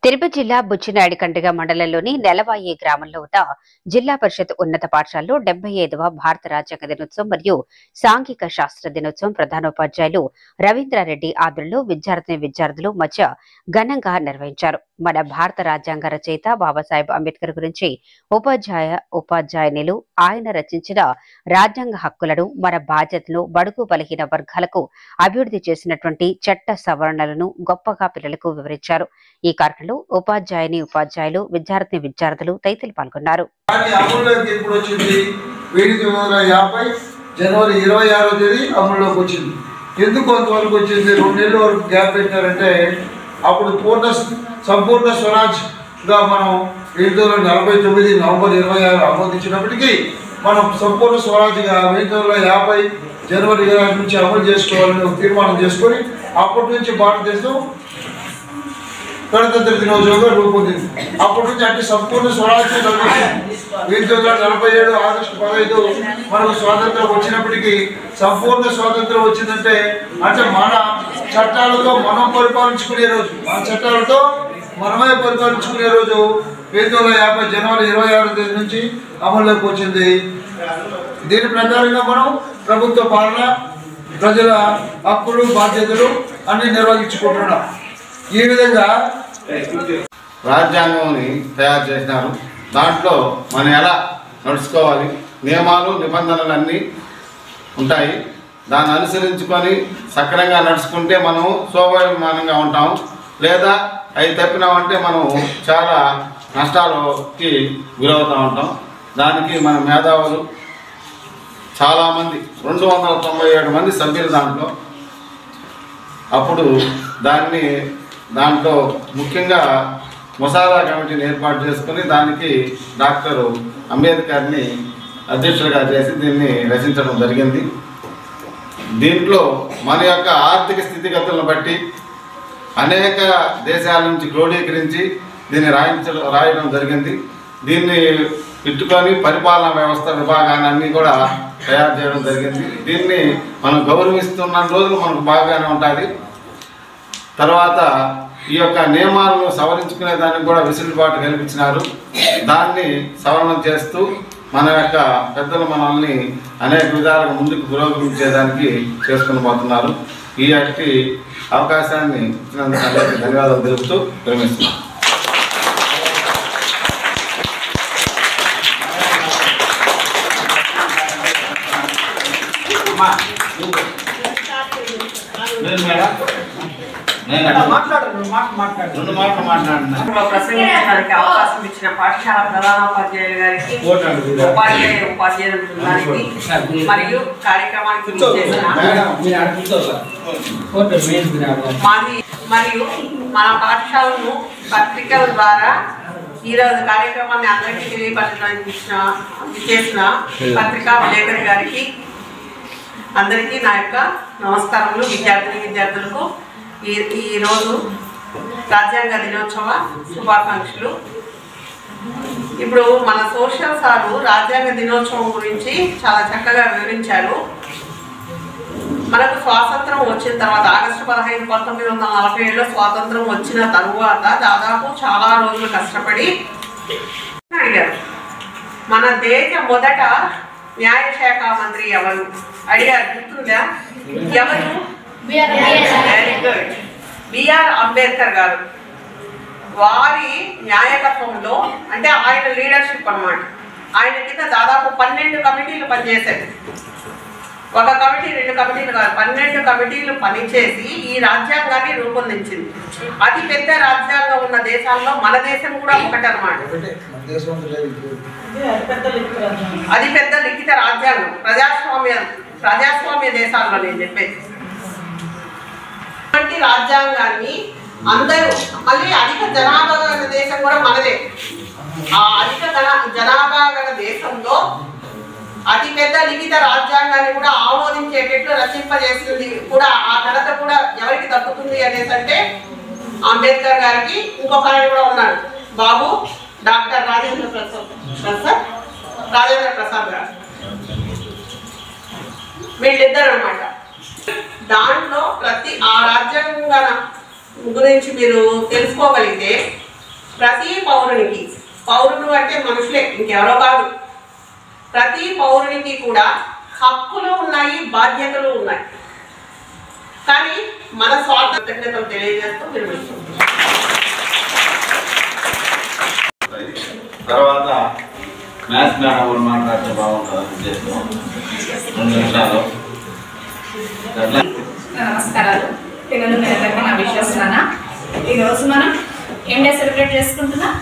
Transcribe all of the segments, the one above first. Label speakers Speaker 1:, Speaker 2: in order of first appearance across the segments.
Speaker 1: తిరుపతి జిల్లా బుచ్చినాయుడుకండ్రిగ మండలంలోని నెలవాయి గ్రామంలో ఉన్న జిల్లా పరిషత్ ఉన్నత పాఠశాలలో 75వ భారత రాజ్యాంగ దినోత్సవం మరియు సాంఘిక శాస్త్ర దినోత్సవం ప్రధానోపాధ్యాయులు రవీంద్రారెడ్డి ఆధ్వర్యంలో విద్యార్థులు మధ్య ఘనంగా నిర్వహించారు. మన భారత రాజ్యాంగ రచయిత బాబాసాహెబ్ అంబేద్కర్ గురించి ఉపాధ్యాయునిలు ఆయన రచించిన రాజ్యాంగ హక్కులను, మన బాధ్యతలను, బడుగు బలహీన వర్గాలకు అభివృద్ధి చేసినటువంటి చట్ట సవరణలను గొప్పగా పిల్లలకు వివరించారు. ఈ కార్యక్రమంలో ఉపాధ్యాయులు, విద్యార్థులు తదితరులు పాల్గొన్నారు.
Speaker 2: జనవరి 26వ తేదీ అమలులోకి వచ్చింది. ఎందుకు అంతవరకు వచ్చింది? 2 నెలల వరకు గ్యాప్ పెట్టారంటే అప్పుడు సంపూర్ణ స్వరాజ్గా మనం 1949 నవంబర్ 26 ఆమోదించినప్పటికీ మనం సంపూర్ణ స్వరాజ్గా 1950 జనవరి 26 నుంచి అమలు చేసుకోవాలని తీర్మానం చేసుకొని అప్పటి నుంచి భారతదేశం గణతంత్ర దినోత్సవంగా రూపొందింది. అప్పటి నుంచి అంటే సంపూర్ణ స్వరాజ్యం 1947 ఆగస్టు 15 మనకు స్వాతంత్రం వచ్చినప్పటికీ సంపూర్ణ స్వాతంత్రం వచ్చిందంటే అంటే మన చట్టాలతో మనం పరిపాలించుకునే రోజు, మన చట్టాలతో మనమే పరిపాలించుకునే రోజు 1950 జనవరి 26వ తేదీ నుంచి అమల్లోకి వచ్చింది. దీని ప్రకారంగా మనం ప్రభుత్వ పాలన, ప్రజల హక్కులు, బాధ్యతలు అన్ని నిర్వహించుకుంటున్నాం. ఈ విధంగా
Speaker 3: రాజ్యాంగంని తయారు చేసినారు. దాంట్లో మనం ఎలా నడుచుకోవాలి, నియమాలు నిబంధనలు అన్నీ ఉంటాయి. దాన్ని అనుసరించుకొని సక్రమంగా నడుచుకుంటే మనం శోభాభిమానంగా ఉంటాం. లేదా అవి తప్పినామంటే మనం చాలా నష్టాలకి గురవుతూ ఉంటాం. దానికి మన మేధావులు చాలామంది 297 మంది సభ్యులు అప్పుడు దాంట్లో ముఖ్యంగా ముసాదా కమిటీని ఏర్పాటు చేసుకుని దానికి డాక్టర్ అంబేద్కర్ని అధ్యక్షులుగా చేసి దీన్ని రచించడం జరిగింది. దీంట్లో మన యొక్క ఆర్థిక స్థితిగతులను బట్టి అనేక దేశాల నుంచి క్రోడీకరించి దీన్ని రాయడం జరిగింది. దీన్ని పెట్టుకొని పరిపాలనా వ్యవస్థ విభాగాన్ని అన్నీ కూడా తయారు చేయడం జరిగింది. దీన్ని మనం గౌరవిస్తున్న రోజులు మనకు బాగానే ఉంటుంది. తర్వాత ఈ యొక్క నియమాలను సవరించుకునే దానికి కూడా వెసులుబాటు కల్పించినారు. దాన్ని సవరణ చేస్తూ మన యొక్క పెద్దలు మనల్ని అనేక విధాలుగా ముందుకు పురోగమించేదానికి చేసుకుని పోతున్నారు. ఈ యొక్క అవకాశాన్ని ఇచ్చినందుకు అందరికీ ధన్యవాదాలు తెలుపుతూ విరమిస్తున్నాను.
Speaker 4: ప్రసంగించడానికి అవకాశం ఇచ్చిన పాఠశాల ప్రధానోపాధ్యాయులు గారికి, ఉపాధ్యాయ బృందానికి మరియు కార్యక్రమానికి మరియు మన పాఠశాలను పత్రికల ద్వారా ఈరోజు కార్యక్రమాన్ని అందరికీ తెలియపరచడానికి చేసిన పత్రికా విలేకరి గారికి అందరికీ నా యొక్క నమస్కారములు. విద్యార్థులకు ఈరోజు రాజ్యాంగ దినోత్సవ శుభాకాంక్షలు. ఇప్పుడు మన సోషల్ సారు రాజ్యాంగ దినోత్సవం గురించి చాలా చక్కగా వివరించారు. మనకు స్వాతంత్రం వచ్చిన తర్వాత ఆగస్టు 15, 1947లో స్వాతంత్రం వచ్చిన తరువాత దాదాపు చాలా రోజులు కష్టపడి అడిగారు, మన దేశ మొదట న్యాయశాఖ మంత్రి ఎవరు అడిగారు. గుర్తుందా? ఎవరు? వెరీ గుడ్, బిఆర్ అంబేద్కర్ గారు. వారి న్యాయకత్వంలో అంటే ఆయన లీడర్షిప్ అన్నమాట. ఆయన కింద దాదాపు 12 కమిటీలు పనిచేశాయి. ఒక కమిటీ, 2 కమిటీలు కాదు, 12 కమిటీలు పనిచేసి ఈ రాజ్యాంగాన్ని రూపొందించింది. అతి పెద్ద రాజ్యాంగం ఉన్న దేశాల్లో మన దేశం కూడా ఒకటి అన్నమాట. అది పెద్ద లిఖిత రాజ్యాంగం ప్రజాస్వామ్య దేశాల్లో నేను చెప్పేది. రాజ్యాంగాన్ని అందరూ, మళ్ళీ అధిక జనాభా గల దేశం కూడా మనదే. ఆ అధిక జనాభా గల దేశంలో అతిపెద్ద లిఖిత రాజ్యాంగాన్ని కూడా ఆమోదించేటట్లు రచింపజేసింది కూడా. ఆ ఘనత కూడా ఎవరికి దక్కుతుంది అనేసి అంటే అంబేద్కర్ గారికి. ఇంకొక ఆయన కూడా ఉన్నాడు, బాబు డాక్టర్ రాజేంద్ర ప్రసాద్ గారు. వీళ్ళిద్దరు అన్నమాట. దాంట్లో ప్రతి ఆ రాజ్యాంగ గురించి మీరు తెలుసుకోగలిగితే ప్రతి పౌరునికి, పౌరుడు అంటే మనుషులే, ఇంకెవరో కాదు, ప్రతి పౌరునికి కూడా హక్కులు ఉన్నాయి, బాధ్యతలు ఉన్నాయి. కానీ మన స్వార్థ కృతజ్ఞతలు తెలియజేస్తూ నిర్వహిస్తున్నాం.
Speaker 3: తర్వాత మ్యాథ్స్ మేడం మాట్లాడితే బాగుంటుంది చేస్తాం 2 నిమిషాలు.
Speaker 5: నమస్కారాలు పిల్లలు, మీ అందరికీ నా విశ్వసన. ఈరోజు మనం ఏం డే సెలబ్రేట్ చేసుకుంటున్నాం?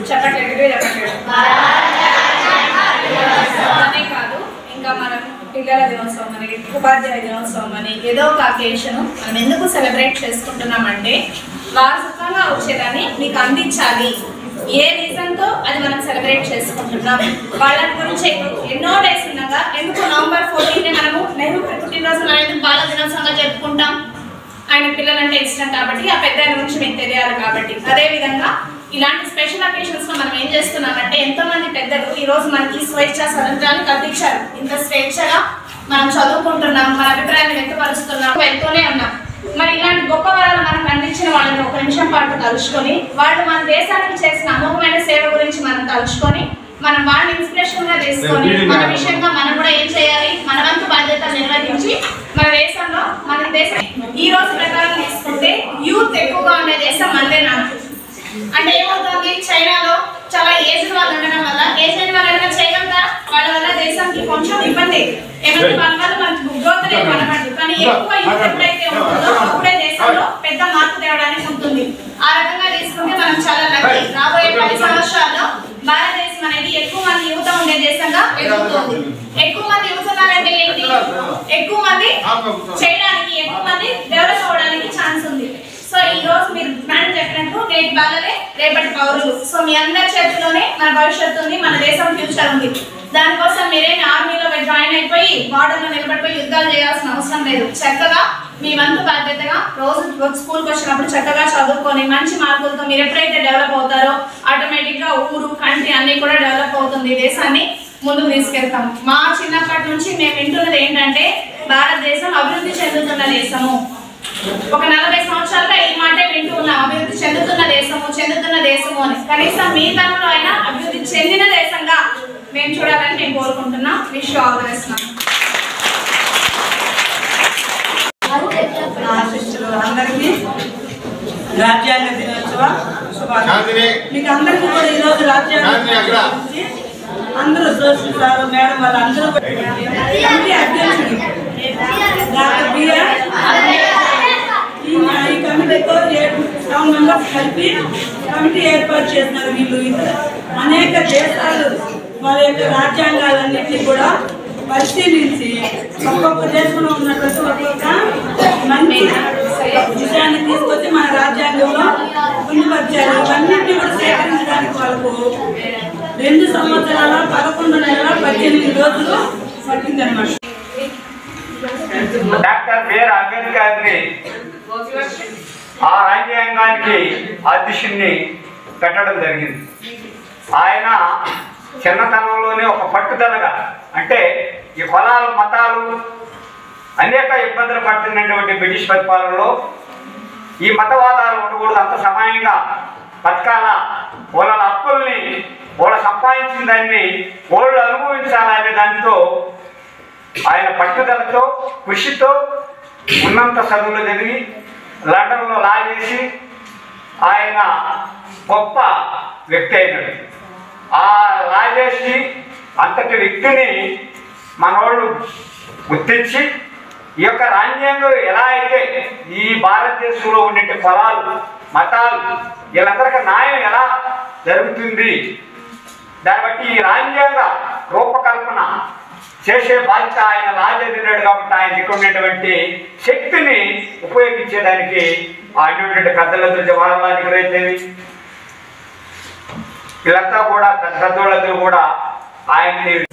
Speaker 5: చెప్పట్లేదు అనే కాదు, ఇంకా మనం పిల్లల దినోత్సవం అని, ఉపాధ్యాయ దినోత్సవం అని ఏదో ఒక అకేషన్ మనం ఎందుకు సెలబ్రేట్ చేసుకుంటున్నామంటే వారసత్వంగా వచ్చేదాన్ని మీకు అందించాలి. ఏ రీజన్తో అది మనం సెలబ్రేట్ చేసుకుంటున్నాం, వాళ్ళ గురించి ఎన్నో డేస్ ఉన్నాక ఎందుకు నవంబర్ 14 మనము నెహ్రూ పుట్టినరోజు మనం ఎందుకు బాల దినోత్సవంగా జరుపుకుంటాం? ఆయన పిల్లలంటే ఇష్టం కాబట్టి, ఆ పెద్ద గురించి మీకు తెలియాలి కాబట్టి. అదేవిధంగా ఇలాంటి స్పెషల్ అకేషన్స్ లో మనం ఏం చేస్తున్నామంటే ఎంతో మంది పెద్దలు ఈ రోజు మనకి స్వేచ్ఛ స్వతంత్రాన్ని కల్పించారు. ఇంత స్వేచ్ఛగా మనం చదువుకుంటున్నాం, మన అభిప్రాయాన్ని వ్యక్తపరుస్తున్నాం, వెళ్తూనే ఉన్నాం. మరి ఇలాంటి గొప్ప వరాలు మనకు అందించిన వాళ్ళని ఒక నిమిషం పాటు తలుచుకొని, వాళ్ళు మన దేశానికి చేసిన అమోఘమైన సేవ గురించి మనం తలుచుకొని, మనం వాళ్ళని ఇన్స్పిరేషన్ గా తీసుకొని మన విషయంగా మనం కూడా ఏం చేయాలి, మన వంతు బాధ్యత నిర్వహించి మన దేశంలో, మన దేశం ఈ రోజు ప్రకారం తీసుకుంటే యూత్ ఎక్కువగా ఉండే దేశం మనదేనా? అంటే ఏమవుతుంది, చైనాలో చాలా ఏజ్డ్ వాళ్ళు ఉండడం వల్ల ఏజ్డ్ వాళ్ళు ఏమైనా చేయగలుగుతారా? వాళ్ళ వల్ల దేశానికి కొంచెం ఇబ్బంది, ఏమైనా వాళ్ళ వల్ల మనకి గ్రోత్ లేదు అనమాట. కానీ ఎక్కువ యూత్ ఎప్పుడైతే ఉంటుందో అప్పుడే దేశంలో పెద్ద మార్పు తేవడానికి ఉంటుంది. ఆ రకంగా తీసుకుంటే మనం చాలా లక్కీ. రాబోయే 10 సంవత్సరాల్లో భారతదేశం అనేది ఎక్కువ మంది యువత ఉండే దేశంగా ఎదుగుతుంది. ఎక్కువ మంది యువత ఉన్నారంటే ఏంటి? ఎక్కువ మంది చేయడానికి, ఎక్కువ మంది డెవలప్ అవడానికి ఛాన్స్ ఉంది. సో ఈ రోజు మీరు మేడం చెప్పినట్టు నేటి బాలలే రేపటి పౌరులు. సో మీ అందరి చేతిలోనే మన భవిష్యత్తు ఉంది, మన దేశం ఫ్యూచర్ ఉంది. దానికోసం మీరేమి ఆర్మీలో జాయిన్ అయిపోయి బార్డర్లో నిలబడిపోయి యుద్ధాలు చేయాల్సిన అవసరం లేదు. చక్కగా మీ వంతు బాధ్యతగా రోజు స్కూల్కి వచ్చినప్పుడు చక్కగా చదువుకొని మంచి మార్కులతో మీరు ఎప్పుడైతే డెవలప్ అవుతారో ఆటోమేటిక్గా ఊరు, కంట్రీ అన్నీ కూడా డెవలప్ అవుతుంది. దేశాన్ని ముందుకు తీసుకెళ్తాం. మా చిన్నప్పటి నుంచి మేము వింటున్నది ఏంటంటే భారతదేశం అభివృద్ధి చెందుతున్న దేశము. ఒక 40 సంవత్సరాలుగా ఈ మాటే వింటూ ఉన్నాం, అభివృద్ధి చెందుతున్న దేశము అని. కనీసం మీ తరంలో అయినా అభివృద్ధి చెందిన దేశంగా మేము చూడాలని నేను కోరుకుంటున్నాం. Wish all the best.
Speaker 6: అందరికీ రాజ్యాంగ దినోత్సవ శుభాకాంక్షలు. మీకు అందరికీ కూడా ఈరోజు రాజ్యాంగ గురించి అందరూ చూస్తున్నారు. మేడం వాళ్ళందరూ అధ్యక్షుడు డాక్టర్ బిఆర్ ఈ కమిటీతో 7 మెంబర్స్ కలిపి కమిటీ ఏర్పాటు చేస్తున్నారు. వీళ్ళు అనేక దేశాలు వాళ్ళ యొక్క రాజ్యాంగాలన్నింటినీ కూడా పరిశీలించి ఒక్కొక్క దేశంలో ఉన్నటువంటి ఒక్కొక్క మంచి విషయాన్ని తీసుకొచ్చి మన రాజ్యాంగంలో పొందుపరిచారు. ఇవన్నింటినీ కూడా సేకరించడానికి వాళ్ళకు 2 సంవత్సరాల 11 నెలల 18 రోజులు పట్టిందన్నమాట.
Speaker 7: డాక్టర్ బిఆర్ అంబేద్కర్ని ఆ రాజ్యాంగానికి అధ్యక్షుడిని పెట్టడం జరిగింది. ఆయన చిన్నతనంలోనే ఒక పట్టుదలగా, అంటే ఈ కులాలు మతాలు అనేక ఇబ్బందులు పడుతున్నటువంటి బ్రిటిష్ పరిపాలనలో ఈ మతవాదాలు ఉండకూడదు, అంత సమయంగా బతకాల, వాళ్ళ హక్కుల్ని వాళ్ళు సంపాదించిన దాన్ని వాళ్ళు అనుభవించాలనే దానితో ఆయన పట్టుదలతో కృషితో ఉన్నంత చదువులు చదివి లండన్లో లా చేసి ఆయన గొప్ప వ్యక్తి అయినాడు. ఆ లా చేసి అంతటి వ్యక్తిని మనోళ్ళు గుర్తించి ఈ యొక్క రాజ్యాంగం ఎలా అయితే ఈ భారతదేశంలో ఉండే కులాలు మతాలు వీళ్ళందరికీ న్యాయం ఎలా జరుగుతుంది, దాన్ని బట్టి ఈ రాజ్యాంగ రూపకల్పన చేసే బాధ్యత ఆయన లా చదివినాడు కాబట్టి ఆయన ఇక్కడ ఉన్నటువంటి శక్తిని ఉపయోగించేదానికి ఆయన పెద్దలందరూ జవహర్లాల్ నెహ్రూ అయితే వీళ్ళంతా కూడా పెద్దోళ్ళందరూ కూడా ఆయన్ని
Speaker 6: మీరు